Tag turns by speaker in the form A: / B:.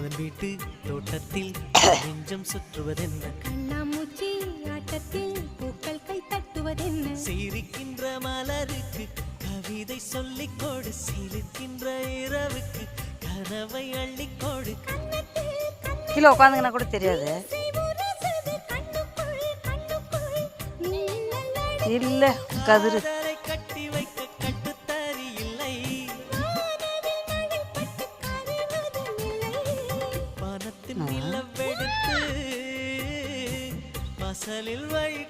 A: அவன் வீட்டு தோட்டத்தில் நெஞ்சம் சுற்றுவதென்ன
B: கண்ணாமூச்சி ஆட்டத்தில் பூக்கள் கை தட்டுவதென்ன
A: சிரிக்கின்ற மலருக்கு கவிதை சொல்லிக்கோடு சிரிக்கின்ற இரவுக்கு கனவை அள்ளிக்கோடு
C: கீழே உட்காந்துங்கன்னா கூட தெரியாது இல்ல கதிரு
A: கட்டி வைக்க கட்டுத்தறி இல்லை பணத்தின் நிலவெடுத்து வாசலில் வழி